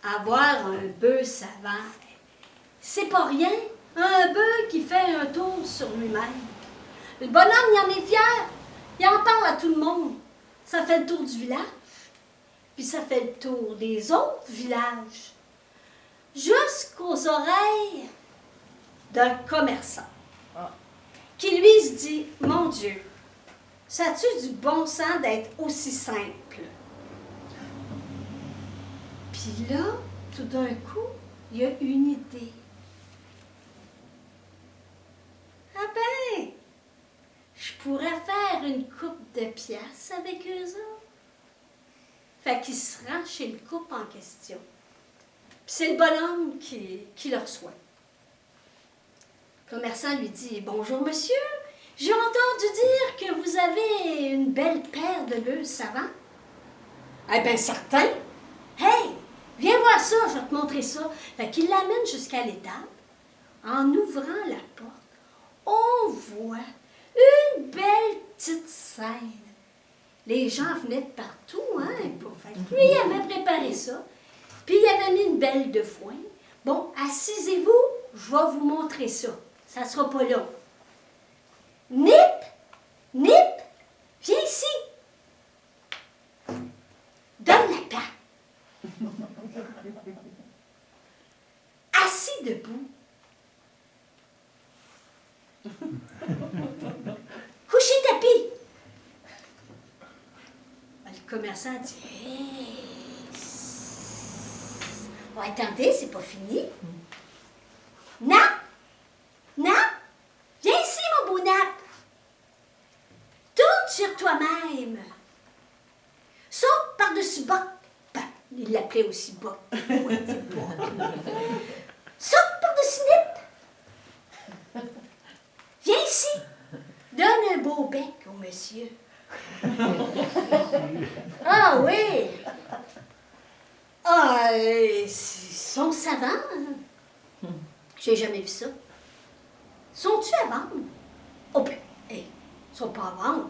Avoir un bœuf savant, c'est pas rien. Un bœuf qui fait un tour sur lui-même. Le bonhomme, il en est fier. Il en parle à tout le monde. Ça fait le tour du village. Puis ça fait le tour des autres villages. Jusqu'aux oreilles d'un commerçant. Qui lui se dit, mon Dieu, ça a-tu du bon sens d'être aussi simple? Puis là, tout d'un coup, il y a une idée. Ah ben, je pourrais faire une coupe de pièces avec eux autres. Fait qu'il se rend chez le couple en question. Puis c'est le bonhomme qui le reçoit. Le commerçant lui dit, bonjour monsieur, j'ai entendu dire que vous avez une belle paire de bœufs savants. Eh bien, certain. Hey, viens voir ça, je vais te montrer ça. Fait qu'il l'amène jusqu'à l'étable. En ouvrant la porte, on voit une belle petite scène. Les gens venaient de partout, hein, pour faire. Lui, il avait préparé ça. Puis il avait mis une belle de foin. Bon, assisez-vous, je vais vous montrer ça. Ça sera pas long. Nip, Nip, viens ici. Donne la patte. Assis debout. Couché tapis. Le commerçant dit, hey. Oh, attendez, c'est pas fini. Nap, Nap, viens ici, mon beau Nap. Tourne sur toi-même. Saute par-dessus Boc. Ben, il l'appelait aussi Boc. Ouais, c'est Boc. Saute par-dessus Nip. Viens ici. Donne un beau bec au monsieur. Ah oui. Ah, ils sont savants. Hein? J'ai jamais vu ça. Sont-tu à vendre? Oh, ben, hey, ils sont pas à vendre.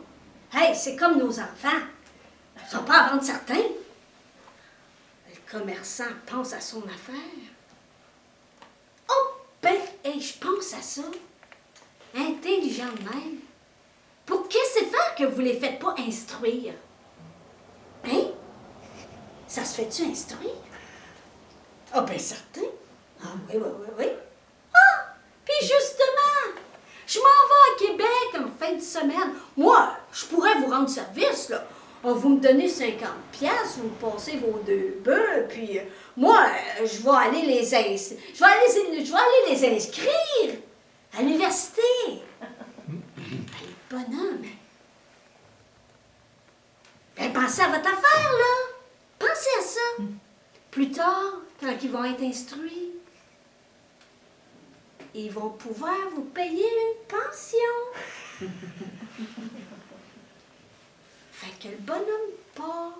Hey, c'est comme nos enfants. Ils sont pas à vendre certains. Le commerçant pense à son affaire. Oh, ben, hey, je pense à ça. Intelligent de même. Pour qu'est-ce que c'est faire que vous les faites pas instruire? Hein? Ça se fait-tu instruire? Ah, bien certain. Ah, oui. Ah, puis justement, je m'en vais à Québec en fin de semaine. Moi, je pourrais vous rendre service, là. Vous me donnez 50$, vous me passez vos 2 bœufs, puis moi, je vais aller les inscrire à l'université. Le bonhomme. Ben, pensez à votre affaire, là. Pensez à ça. Plus tard, quand ils vont être instruits, ils vont pouvoir vous payer une pension. Fait que le bonhomme part,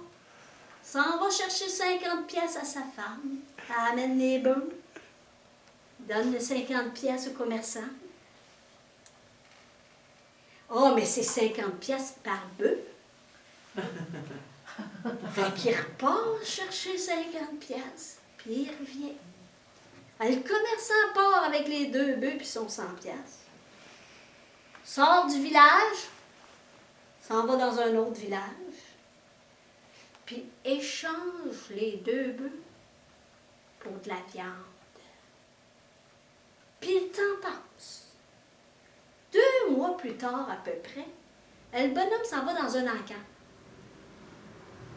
s'en va chercher 50$ à sa femme, elle amène les bœufs, donne le 50$ au commerçant. Oh, mais c'est 50$ par bœuf. Fait qu'il repart chercher 50$, puis il revient. Le commerçant part avec les 2 bœufs puis son 100$. Sort du village, s'en va dans un autre village, puis échange les 2 bœufs pour de la viande. Puis le temps passe. 2 mois plus tard à peu près, le bonhomme s'en va dans un encan.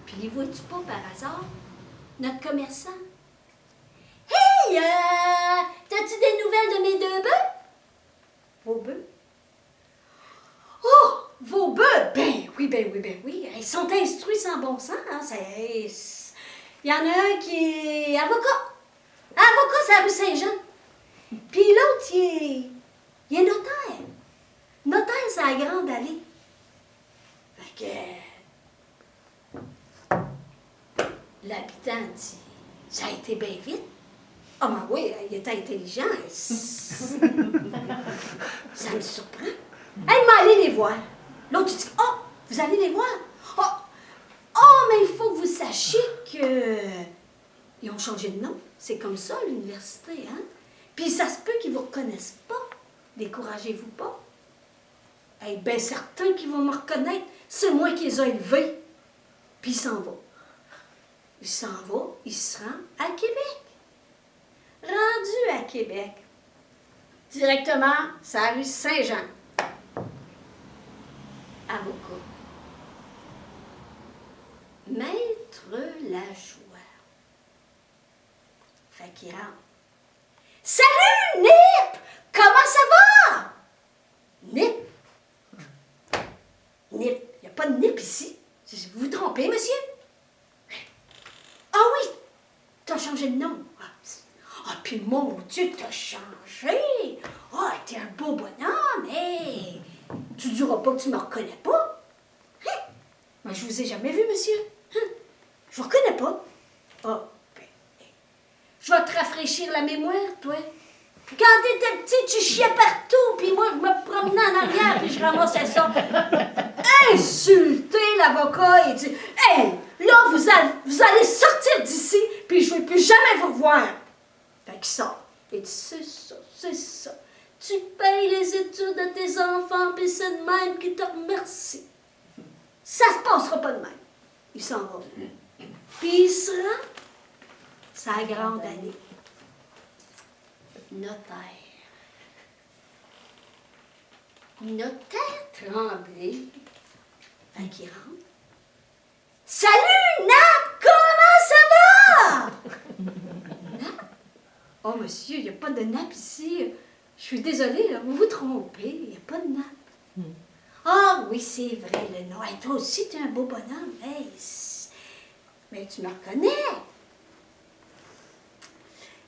Puis vois-tu pas par hasard notre commerçant? Hey, t'as-tu des nouvelles de mes 2 bœufs? Vos bœufs? Oh, vos bœufs? Ben oui. Ils sont instruits sans bon sens. Hein? Il y en a un qui est avocat. Avocat, c'est la rue Saint-Jean. Puis l'autre, il est notaire. Notaire, c'est la grande allée. Fait que l'habitant dit, ça a été bien vite. Ah, ben oui, il était intelligent. Ça me surprend. Elle m'a allé les voir. L'autre dit, oh, vous allez les voir? Oh, mais il faut que vous sachiez que ils ont changer de nom. C'est comme ça, l'université, hein? Puis ça se peut qu'ils ne vous reconnaissent pas. Découragez-vous pas. Eh bien, certains qui vont me reconnaître, c'est moi qui les ai élevés. Puis il s'en va. Il s'en va, il se rend à Québec. Rendu à Québec. Directement, ça la rue Saint-Jean. Avocat. Maître Lajoie. Fait qu'il rentre. Salut, Nip! Comment ça va? Nip? Nip. Il n'y a pas de Nip ici. Vous vous trompez, monsieur? Ah oui! T'as changé de nom. Ah, puis mon Dieu, t'as changé! Ah, t'es un beau bonhomme, hé! Tu diras pas que tu me reconnais pas? Hein? Mais je vous ai jamais vu, monsieur. Hein? Je vous reconnais pas. Ah, ben, je vais te rafraîchir la mémoire, toi. Quand t'étais petit, tu chiais partout, puis moi, je me promenais en arrière, puis je ramassais ça. Insulter l'avocat et dire « Hey, là, vous allez sortir d'ici, puis je ne vais plus jamais vous revoir. » Fait qu'il sort. Il dit « C'est ça, c'est ça. Tu payes les études de tes enfants, puis c'est de même qui te remercie. Ça se passera pas de même. » Il s'en va. Puis il se rend sa grande année. Notaire. Notaire Tremblay. Fait qu'il rentre. Salut, Nap! Comment ça va? Nap? Oh, monsieur, il n'y a pas de nappe ici. Je suis désolée, là, vous vous trompez. Il n'y a pas de nappe. Ah, oui, c'est vrai, le nom. Hey, toi aussi, tu es un beau bonhomme. Hey, mais tu me reconnais.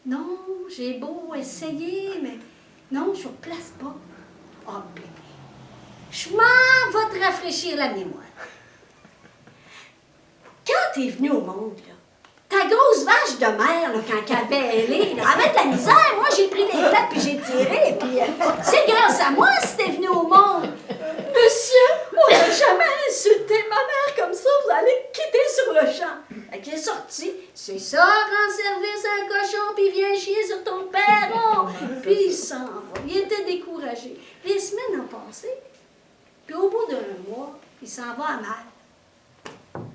Non, j'ai beau essayer, mais non, je ne place pas. Ah, bébé, je m'en vais te rafraîchir la mémoire. Quand t'es venu au monde, là, ta grosse vache de mer, là, quand elle avait ailé, là, avec de la misère, moi, j'ai pris les pattes puis j'ai tiré, puis c'est grâce à moi si t'es venu au monde. Monsieur, on n'a jamais insulté ma mère comme ça, vous allez quitter sur le champ. Fait qu'il est sorti, c'est ça, rend service à un cochon, puis viens chier sur ton perron. Puis il s'en va. Il était découragé. Les semaines ont passé, puis au bout d'un mois, il s'en va à Mal.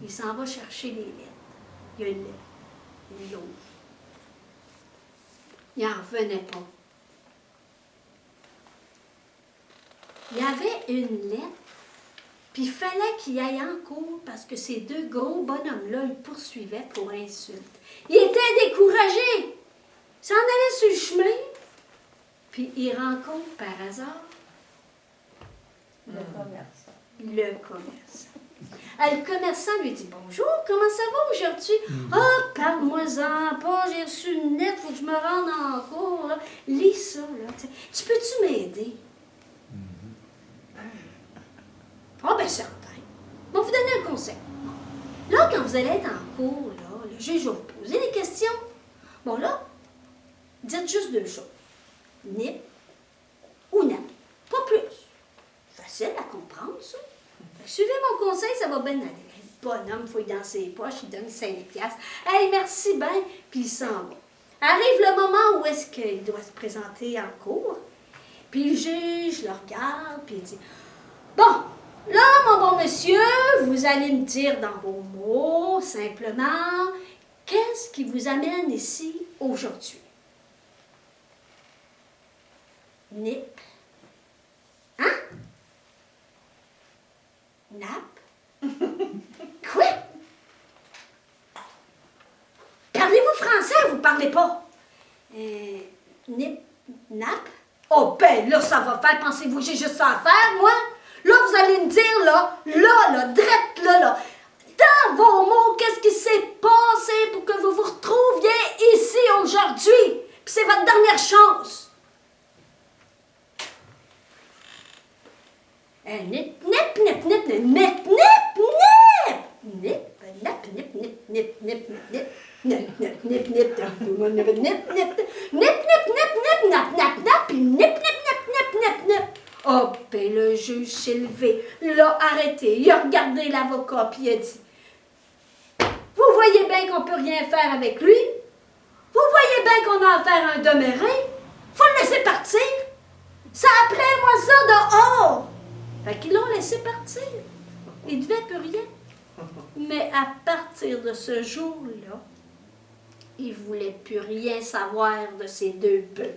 Il s'en va chercher les lettres. Il y a une lettre. Il l'ouvre. Il n'en revenait pas. Il y avait une lettre, puis il fallait qu'il aille en cours parce que ces deux gros bonhommes-là le poursuivaient pour insulte. Il était découragé. Il s'en allait sur le chemin, puis il rencontre par hasard le commerçant. Le commerçant. Le commerçant lui dit « Bonjour, comment ça va aujourd'hui? »« Ah, parle-moi-en pas, j'ai reçu une lettre, faut que je me rende en cours. Là. Lis ça, là. Tu peux-tu m'aider? » Ah, bien certain. Bon, vous donner un conseil. Là, quand vous allez être en cours, là, le juge va vous poser des questions. Bon, là, dites juste deux choses. Nip ou nap. Pas plus. Facile à comprendre, ça. Suivez mon conseil, ça va bien aller. Le bonhomme fouille dans ses poches, il donne 5 piastres. Hey, merci bien, puis il s'en va. Arrive le moment où est-ce qu'il doit se présenter en cours. Puis le juge le regarde, puis il dit « Bon, là, mon bon monsieur, vous allez me dire dans vos mots, simplement, qu'est-ce qui vous amène ici aujourd'hui? » Nip. Hein? Nap? Quoi? Parlez-vous français ou vous parlez pas? Nip? Nap? Oh ben là, ça va faire, pensez-vous que j'ai juste ça à faire, moi? Là, vous allez me dire, là, drette là, dans vos mots, qu'est-ce qui s'est passé pour que vous vous retrouviez ici aujourd'hui? Puis c'est votre dernière chance. Nip, nip, nip, nip, nip, nip, nip, nip, nap, nip, nip, nip, nip, nip, nip, nip, nip, nip, nip, nip, nip, nap, nap, nap, puis nip, nip, nip, nip, nip, nip. Oh, ben le juge s'est levé, l'a arrêté, il a regardé l'avocat, puis il a dit « Vous voyez bien qu'on peut rien faire avec lui. Vous voyez bien qu'on a affaire à un demeuré. Faut le laisser partir. Ça appelait moi ça dehors. Fait qu'ils l'ont laissé partir. Il ne devait plus rien. Mais à partir de ce jour-là, il ne voulait plus rien savoir de ces deux bœufs.